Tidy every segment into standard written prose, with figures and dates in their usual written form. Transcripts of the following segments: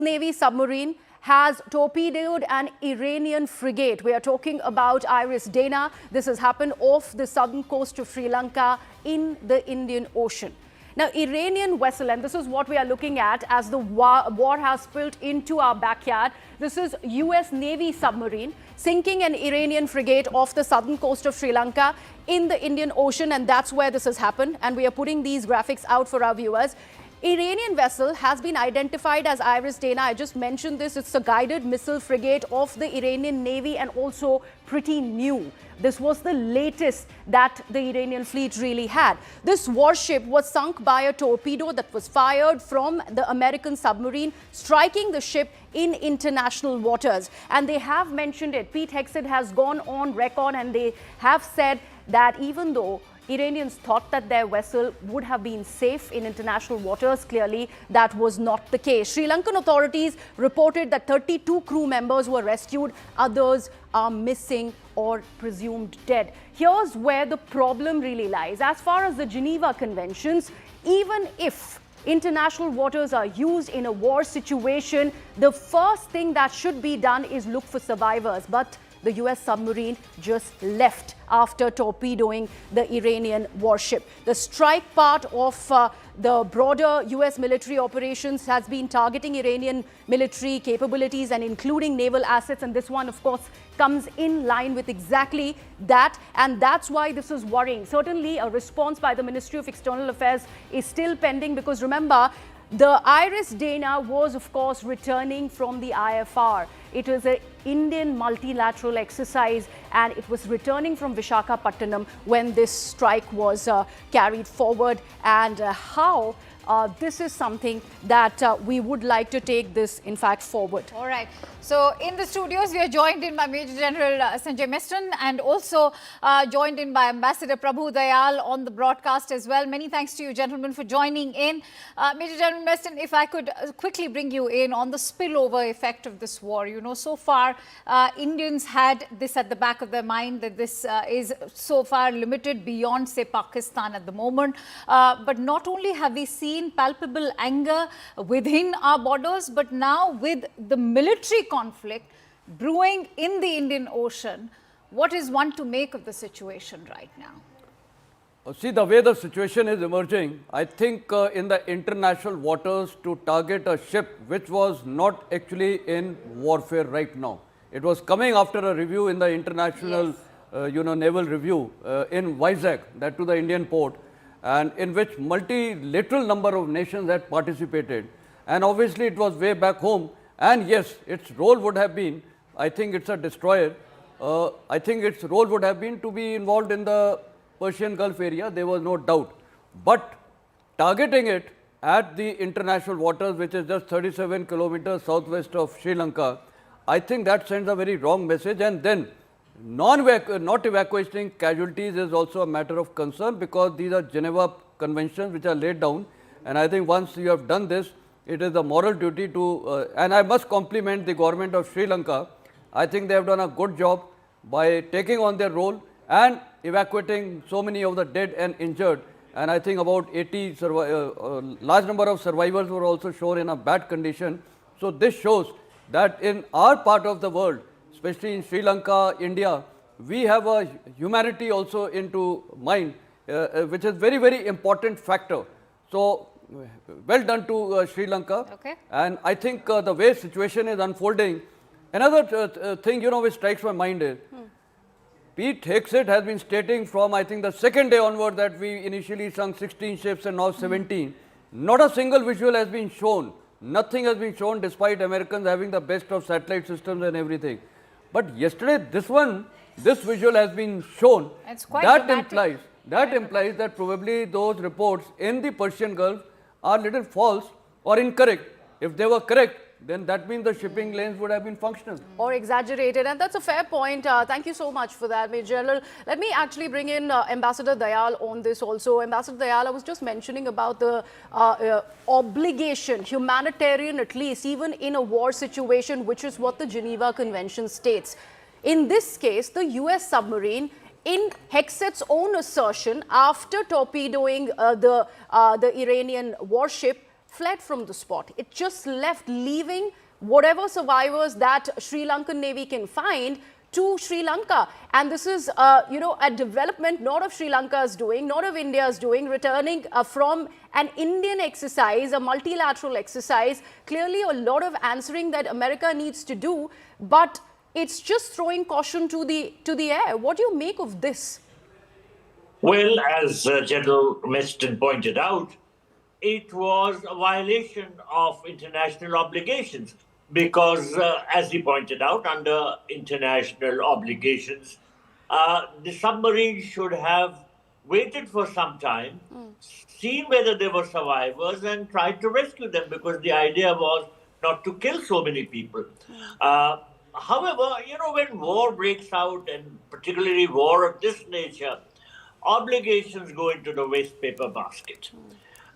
Navy submarine has torpedoed an Iranian frigate. We are talking about Iris Dana. This has happened off the southern coast of Sri Lanka in the Indian Ocean. Now, Iranian vessel, and this is what we are looking at as the war has spilled into our backyard. This is US Navy submarine sinking an Iranian frigate off the southern coast of Sri Lanka in the Indian Ocean, and that's where this has happened. And we are putting these graphics out for our viewers. Iranian vessel has been identified as Iris Dana. I just mentioned this. It's a guided missile frigate of the Iranian Navy and also pretty new. This was the latest that the Iranian fleet really had. This warship was sunk by a torpedo that was fired from the American submarine, striking the ship in international waters. And they have mentioned it. Pete Hegseth has gone on record and they have said that even though Iranians thought that their vessel would have been safe in international waters, clearly that was not the case. Sri Lankan authorities reported that 32 crew members were rescued. Others are missing or presumed dead. Here's where the problem really lies. As far as the Geneva Conventions, even if international waters are used in a war situation, the first thing that should be done is look for survivors. But the US submarine just left after torpedoing the Iranian warship. The strike part of the broader US military operations has been targeting Iranian military capabilities and including naval assets. And this one, of course, comes in line with exactly that. And that's why this is worrying. Certainly, a response by the Ministry of External Affairs is still pending because remember, the Iris Dana was, of course, returning from the IFR. It was an Indian multilateral exercise and it was returning from Visakhapatnam when this strike was carried forward. And how this is something that we would like to take this, in fact, forward. All right. So, in the studios, we are joined in by Major General Sanjay Meston and also joined in by Ambassador Prabhu Dayal on the broadcast as well. Many thanks to you, gentlemen, for joining in. Major General Meston, if I could quickly bring you in on the spillover effect of this war. You know, so far, Indians had this at the back of their mind that this is so far limited beyond, say, Pakistan at the moment. But not only have we seen palpable anger within our borders, but now with the military conflict brewing in the Indian Ocean, what is one to make of the situation right now? See, the way the situation is emerging, I think in the international waters to target a ship which was not actually in warfare right now. It was coming after a review in the international, naval review in Vizag, that to the Indian port, and in which multilateral number of nations had participated. And obviously, it was way back home. And yes, its role would have been, I think it's a destroyer, I think its role would have been to be involved in the Persian Gulf area, there was no doubt. But targeting it at the international waters, which is just 37 kilometers southwest of Sri Lanka, I think that sends a very wrong message. And then not evacuating casualties is also a matter of concern because these are Geneva Conventions which are laid down. And I think once you have done this, it is a moral duty to, and I must compliment the government of Sri Lanka. I think they have done a good job by taking on their role and evacuating so many of the dead and injured. And I think about 80, large number of survivors were also shown in a bad condition. So this shows that in our part of the world, especially in Sri Lanka, India, we have a humanity also into mind, which is very, very important factor. So, well done to Sri Lanka. Okay. And I think the way situation is unfolding, another thing, which strikes my mind is, Pete Hegseth has been stating from, I think, the second day onward that we initially sunk 16 ships and now 17. Not a single visual has been shown. Nothing has been shown despite Americans having the best of satellite systems and everything. But yesterday, this visual has been shown. That implies that probably those reports in the Persian Gulf are little false or incorrect. If they were correct, then that means the shipping lanes would have been functional. Or exaggerated. And that's a fair point. Thank you so much for that, Major General. Let me actually bring in Ambassador Dayal on this also. Ambassador Dayal, I was just mentioning about the obligation, humanitarian at least, even in a war situation, which is what the Geneva Convention states. In this case, the US submarine, in Hegseth's own assertion, after torpedoing the Iranian warship, fled from the spot. It just left, leaving whatever survivors that Sri Lankan Navy can find to Sri Lanka. And this is, a development not of Sri Lanka's doing, not of India's doing, returning from an Indian exercise, a multilateral exercise. Clearly a lot of answering that America needs to do, but it's just throwing caution to the air. What do you make of this? Well, as General Meston pointed out, it was a violation of international obligations because, as he pointed out, under international obligations, the submarine should have waited for some time, seen whether there were survivors and tried to rescue them, because the idea was not to kill so many people. However, when war breaks out, and particularly war of this nature, obligations go into the waste paper basket.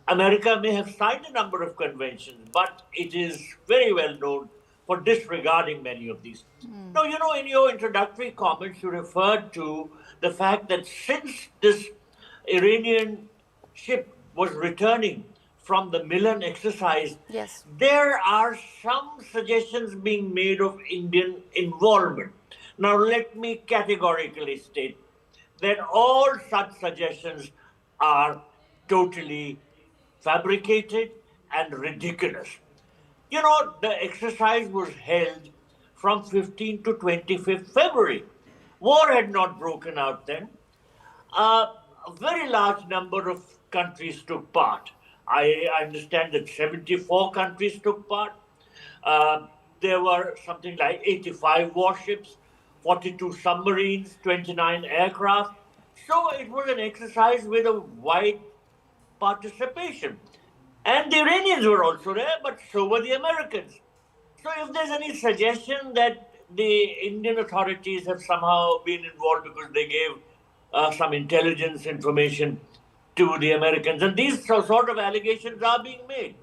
America may have signed a number of conventions, but it is very well known for disregarding many of these. Now, in your introductory comments, you referred to the fact that since this Iranian ship was returning from the Milan exercise, Yes, there are some suggestions being made of Indian involvement. Now, let me categorically state that all such suggestions are totally fabricated and ridiculous. The exercise was held from 15th to 25th February. War had not broken out then. A very large number of countries took part. I understand that 74 countries took part. There were something like 85 warships, 42 submarines, 29 aircraft. So it was an exercise with a wide participation. And the Iranians were also there, but so were the Americans. So if there's any suggestion that the Indian authorities have somehow been involved because they gave some intelligence information to the Americans, and these sort of allegations are being made.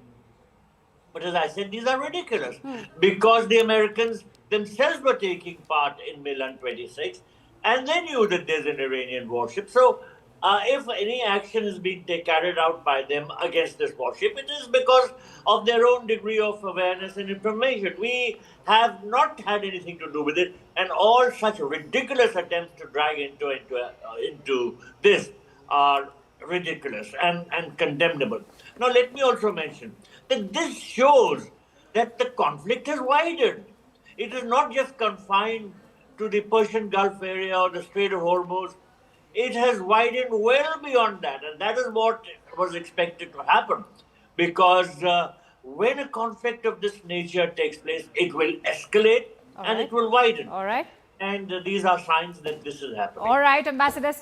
But as I said, these are ridiculous because the Americans themselves were taking part in Milan 26 and they knew that there's an Iranian warship. So if any action is being carried out by them against this warship, it is because of their own degree of awareness and information. We have not had anything to do with it, and all such ridiculous attempts to drag into this are ridiculous and condemnable. Now, let me also mention that this shows that the conflict has widened. It is not just confined to the Persian Gulf area or the Strait of Hormuz. It has widened well beyond that, and that is what was expected to happen, because when a conflict of this nature takes place, it will escalate and it will widen. All right. And these are signs that this is happening. All right, Ambassador.